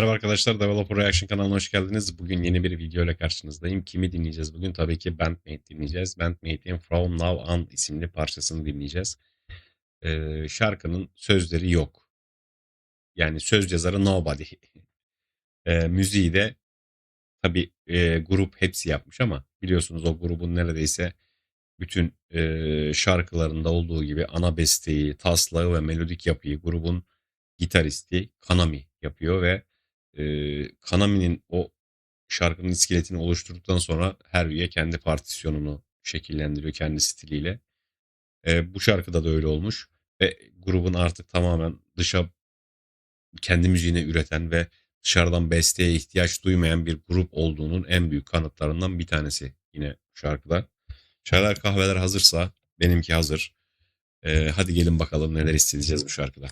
Merhaba arkadaşlar, Developer Reaction kanalına hoş geldiniz. Bugün yeni bir video ile karşınızdayım. Kimi dinleyeceğiz bugün? Tabii ki Bandmate dinleyeceğiz. Bandmate'in From Now On isimli parçasını dinleyeceğiz. Şarkının sözleri yok. Yani söz yazarı Nobody. Müziği de tabii grup hepsi yapmış ama biliyorsunuz o grubun neredeyse bütün şarkılarında olduğu gibi ana besteyi, taslağı ve melodik yapıyı grubun gitaristi Kanami yapıyor ve Kanami'nin o şarkının iskeletini oluşturduktan sonra her üye kendi partisyonunu şekillendiriyor kendi stiliyle. Bu şarkıda da öyle olmuş ve grubun artık tamamen kendi müziğini üreten ve dışarıdan besteye ihtiyaç duymayan bir grup olduğunun en büyük kanıtlarından bir tanesi yine bu şarkıda. Çaylar kahveler hazırsa benimki hazır. Hadi gelin bakalım neler hissedeceğiz bu şarkıda.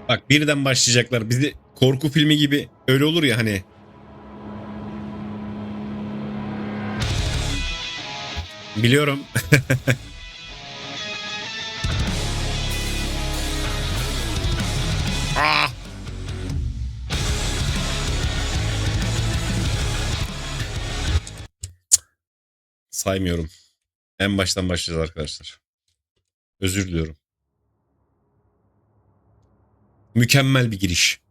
Bak birden başlayacaklar. Bizi korku filmi gibi öyle olur ya hani. Biliyorum. Ah! Saymıyorum. En baştan başlayacağız arkadaşlar. Özür diliyorum. Mükemmel bir giriş.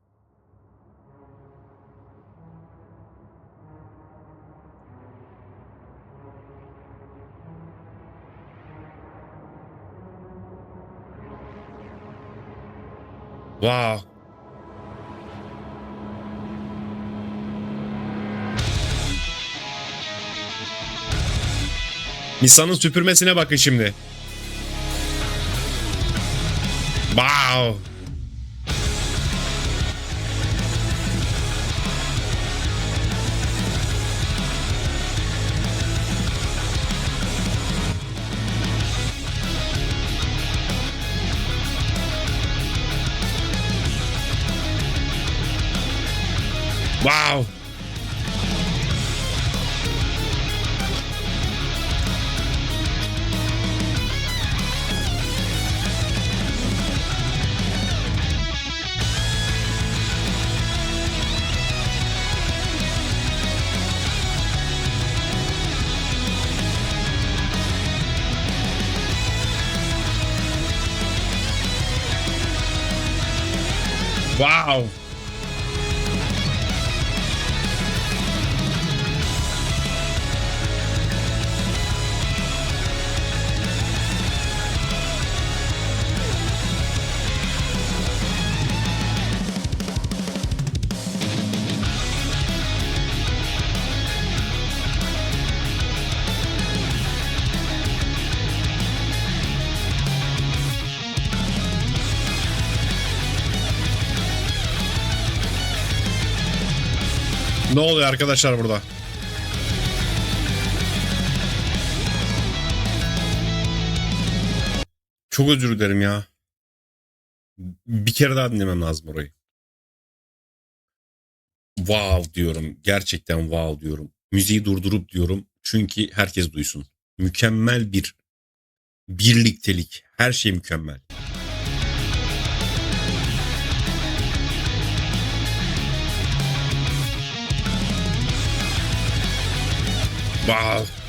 Wow. Nissan'ın süpürmesine bakın şimdi. Wow. Wow. Wow. Ne oluyor arkadaşlar burada? Çok özür dilerim ya. Bir kere daha dinlemem lazım orayı. Wow diyorum. Gerçekten wow diyorum. Müziği durdurup diyorum. Çünkü herkes duysun. Mükemmel bir birliktelik. Her şey mükemmel. Wow.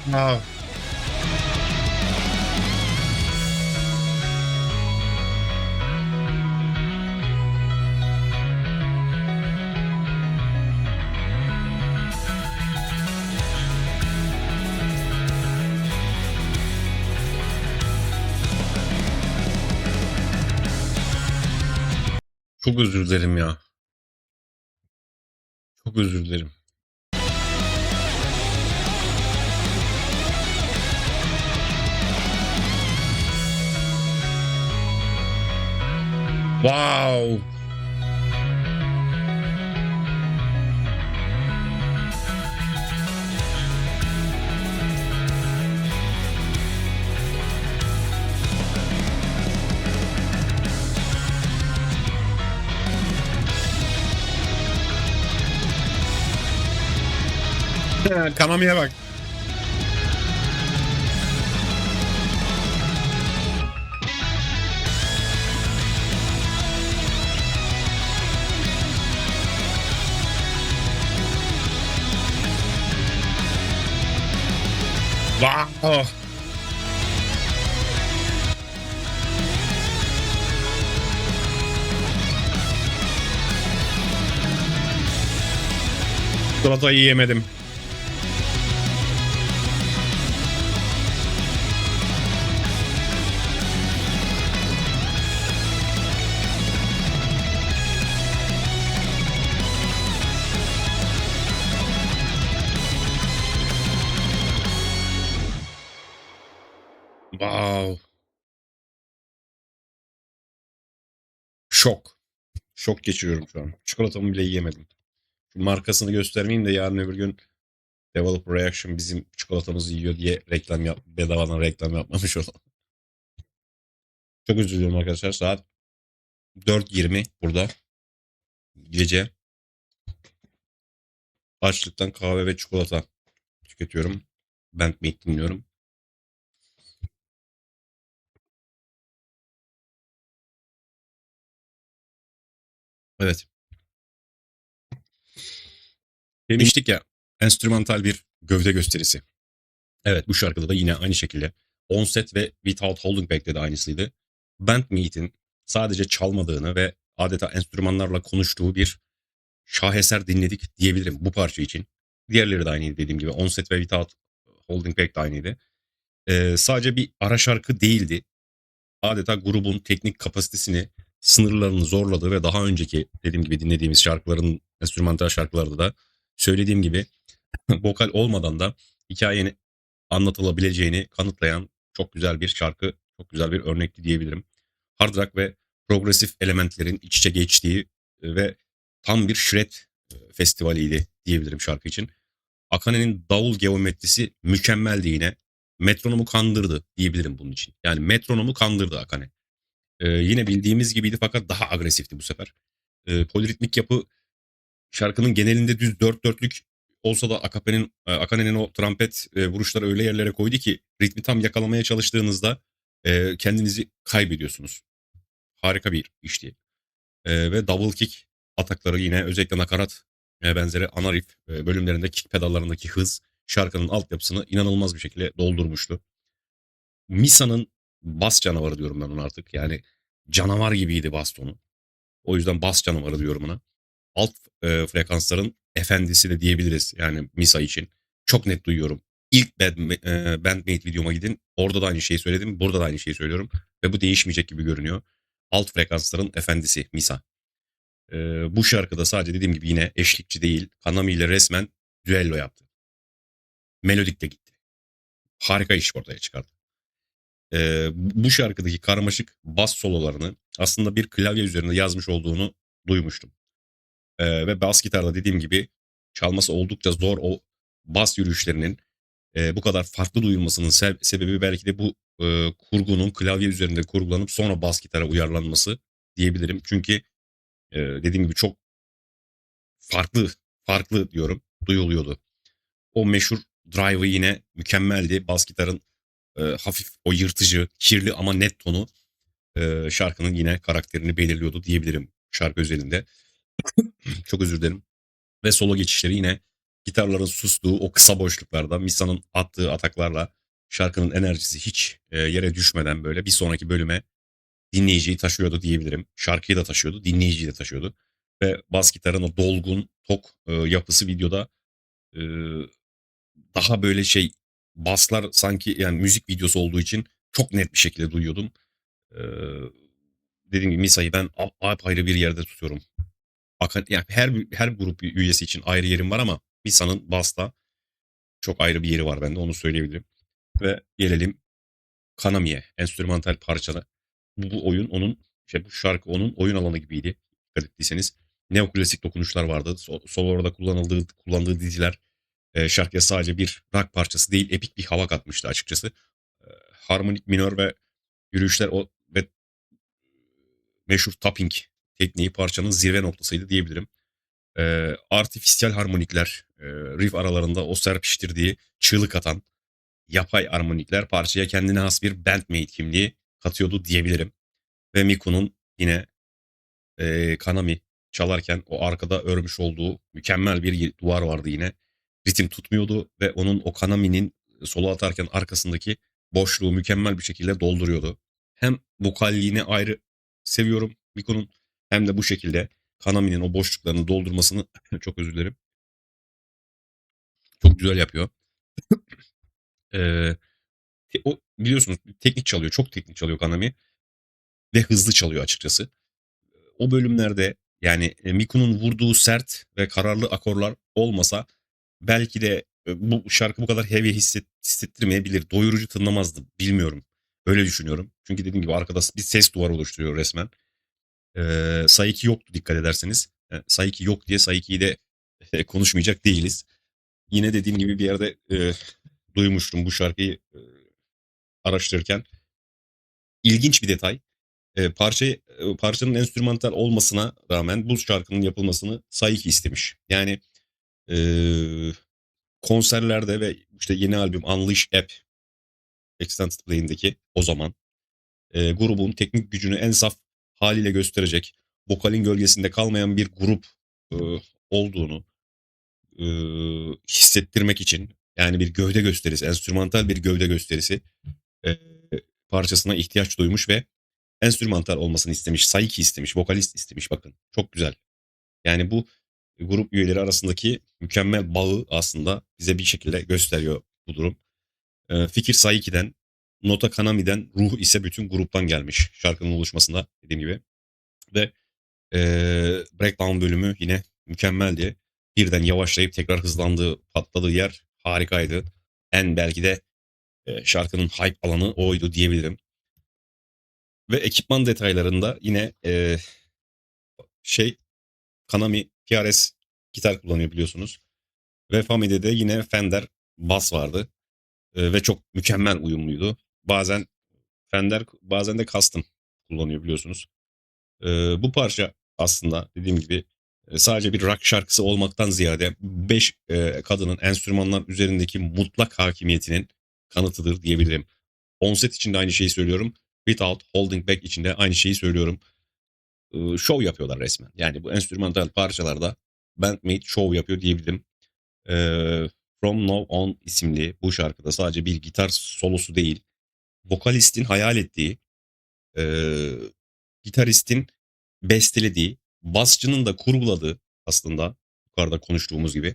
Wow. Çok özür dilerim ya. Çok özür dilerim. Wow! Kanamaya bak. Wow! Çikolatayı yemedim. Wow! Şok. Şok geçiriyorum şu an. Çikolatamı bile yiyemedim. Şu markasını göstermeyeyim de yarın öbür gün Developer Reaction bizim çikolatamızı yiyor diye bedavadan reklam yapmamış olalım. Çok özür diliyorum arkadaşlar. Saat 4:20 burada. Gece açlıktan kahve ve çikolata tüketiyorum. Bandmate dinliyorum. Evet. Demiştik ya, enstrümantal bir gövde gösterisi. Evet, bu şarkıda da yine aynı şekilde Onset ve Without Holding Back'te de aynısıydı. Bandmate'in sadece çalmadığını ve adeta enstrümanlarla konuştuğu bir şaheser dinledik diyebilirim bu parça için. Diğerleri de aynıydı dediğim gibi. Onset ve Without Holding Back de aynıydı. Sadece bir ara şarkı değildi. Adeta grubun teknik kapasitesini, sınırlarını zorladığı ve daha önceki dediğim gibi dinlediğimiz şarkıların, enstrümantal şarkılarda da söylediğim gibi vokal olmadan da hikayenin anlatılabileceğini kanıtlayan çok güzel bir şarkı, çok güzel bir örnekti diyebilirim. Hard rock ve progresif elementlerin iç içe geçtiği ve tam bir shred festivaliydi diyebilirim şarkı için. Akane'nin davul geometrisi mükemmeldi yine. Metronomu kandırdı diyebilirim bunun için. Yani metronomu kandırdı Akane. Yine bildiğimiz gibiydi fakat daha agresifti bu sefer. Poliritmik yapı şarkının genelinde düz dört dörtlük olsa da Akane'nin o trompet vuruşları öyle yerlere koydu ki ritmi tam yakalamaya çalıştığınızda kendinizi kaybediyorsunuz. Harika bir işti. Ve double kick atakları yine özellikle nakarat benzeri ana riff bölümlerinde kick pedallarındaki hız şarkının altyapısını inanılmaz bir şekilde doldurmuştu. Misa'nın bas canavarı diyorum ben ona artık. Yani canavar gibiydi bas tonu. O yüzden bas canavarı diyorum ona. Alt frekansların efendisi de diyebiliriz yani Misa için. Çok net duyuyorum. İlk Bandmate videoma gidin. Orada da aynı şeyi söyledim. Burada da aynı şeyi söylüyorum. Ve bu değişmeyecek gibi görünüyor. Alt frekansların efendisi Misa. Bu şarkıda sadece dediğim gibi yine eşlikçi değil. Kanami ile resmen düello yaptı. Melodik de gitti. Harika iş ortaya çıkardı. Bu şarkıdaki karmaşık bas sololarını aslında bir klavye üzerinde yazmış olduğunu duymuştum. Ve bas gitarda dediğim gibi çalması oldukça zor o bas yürüyüşlerinin bu kadar farklı duyulmasının sebebi belki de bu kurgunun klavye üzerinde kurgulanıp sonra bas gitara uyarlanması diyebilirim. Çünkü dediğim gibi çok farklı farklı diyorum duyuluyordu. O meşhur drive'ı yine mükemmeldi. Bas gitarın hafif o yırtıcı, kirli ama net tonu şarkının yine karakterini belirliyordu diyebilirim şarkı özelinde. Çok özür dilerim. Ve solo geçişleri yine gitarların sustuğu o kısa boşluklarda Misa'nın attığı ataklarla şarkının enerjisi hiç yere düşmeden böyle bir sonraki bölüme dinleyiciyi taşıyordu diyebilirim. Şarkıyı da taşıyordu, dinleyiciyi de taşıyordu. Ve bas gitarın o dolgun, tok yapısı videoda e, daha böyle şey baslar sanki yani müzik videosu olduğu için çok net bir şekilde duyuyordum. E, dediğim gibi Misa'yı ben apayrı bir yerde tutuyorum. Yani her grup üyesi için ayrı yerim var ama Misa'nın Bass'ta çok ayrı bir yeri var bende, onu söyleyebilirim. Ve gelelim Kanami'ye, enstrümantal parçalı. Bu oyun onun, bu şarkı onun oyun alanı gibiydi. Dikkat ettiyseniz. Neoklasik dokunuşlar vardı. Solo'da kullandığı diziler şarkıya sadece bir rock parçası değil, epik bir hava katmıştı açıkçası. Harmonik minör ve yürüyüşler ve meşhur tapping tekniği parçanın zirve noktasıydı diyebilirim. Artificial harmonikler, riff aralarında o serpiştirdiği, çığlık atan yapay harmonikler parçaya kendine has bir bandmate kimliği katıyordu diyebilirim. Ve Miku'nun yine Kanami çalarken o arkada örmüş olduğu mükemmel bir duvar vardı yine. Ritim tutmuyordu ve onun o Kanami'nin solo atarken arkasındaki boşluğu mükemmel bir şekilde dolduruyordu. Hem vokalliğini ayrı seviyorum Miku'nun, hem de bu şekilde Kanami'nin o boşluklarını doldurmasını çok özür dilerim. Çok güzel yapıyor. Ee, O biliyorsunuz teknik çalıyor. Çok teknik çalıyor Kanami ve hızlı çalıyor açıkçası. O bölümlerde yani Miku'nun vurduğu sert ve kararlı akorlar olmasa belki de bu şarkı bu kadar heavy hissettirmeyebilir. Doyurucu tınlamazdı. Bilmiyorum. Öyle düşünüyorum. Çünkü dediğim gibi arkada bir ses duvarı oluşturuyor resmen. Saiki yoktu dikkat ederseniz. Saiki yok diye Saiki'yi de konuşmayacak değiliz. Yine dediğim gibi bir yerde duymuştum bu şarkıyı araştırırken. İlginç bir detay. Parçanın enstrümantal olmasına rağmen bu şarkının yapılmasını Saiki istemiş. Yani eee, konserlerde ve işte yeni albüm Unleash App Extended Play'indeki o zaman grubun teknik gücünü en saf haliyle gösterecek, vokalin gölgesinde kalmayan bir grup olduğunu hissettirmek için, yani bir gövde gösterisi, enstrümantal bir gövde gösterisi eee, parçasına ihtiyaç duymuş ve enstrümantal olmasını istemiş. Saiki istemiş, vokalist istemiş, bakın. Çok güzel. Yani bu grup üyeleri arasındaki mükemmel bağı aslında bize bir şekilde gösteriyor bu durum. Fikir Saiki'den, nota Kanami'den, ruh ise bütün gruptan gelmiş şarkının oluşmasında dediğim gibi. Ve breakdown bölümü yine mükemmeldi. Birden yavaşlayıp tekrar hızlandığı, patladığı yer harikaydı. En belki de şarkının hype alanı oydu diyebilirim. Ve ekipman detaylarında yine şey Kanami PRS gitar kullanıyor biliyorsunuz. Ve Fami'de de yine Fender bas vardı. Ve çok mükemmel uyumluydu. Bazen Fender, bazen de custom kullanıyor biliyorsunuz. Bu parça aslında dediğim gibi sadece bir rock şarkısı olmaktan ziyade 5 kadının enstrümanlar üzerindeki mutlak hakimiyetinin kanıtıdır diyebilirim. On set için de aynı şeyi söylüyorum. Without Holding Back için de aynı şeyi söylüyorum. Show yapıyorlar resmen. Yani bu enstrümantal parçalarda bandmate show yapıyor diyebilirim. From Now On isimli bu şarkıda sadece bir gitar solosu değil, vokalistin hayal ettiği, eee, gitaristin bestelediği, basçının da kurguladığı aslında yukarıda konuştuğumuz gibi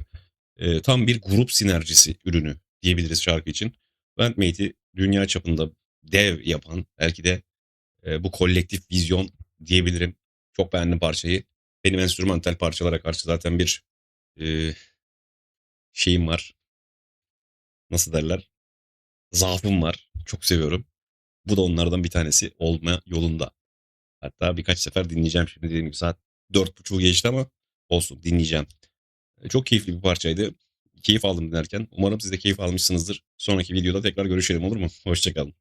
tam bir grup sinerjisi ürünü diyebiliriz şarkı için. Bandmate'i dünya çapında dev yapan belki de bu kolektif vizyon diyebilirim. Çok beğendim parçayı. Benim enstrümantal parçalara karşı zaten bir eee, şeyim var. Nasıl derler? Zaafım var. Çok seviyorum. Bu da onlardan bir tanesi olma yolunda. Hatta birkaç sefer dinleyeceğim şimdi, dediğim gibi saat 4.30'u geçti ama olsun, dinleyeceğim. Çok keyifli bir parçaydı. Keyif aldım dinlerken. Umarım siz de keyif almışsınızdır. Sonraki videoda tekrar görüşelim, olur mu? Hoşçakalın.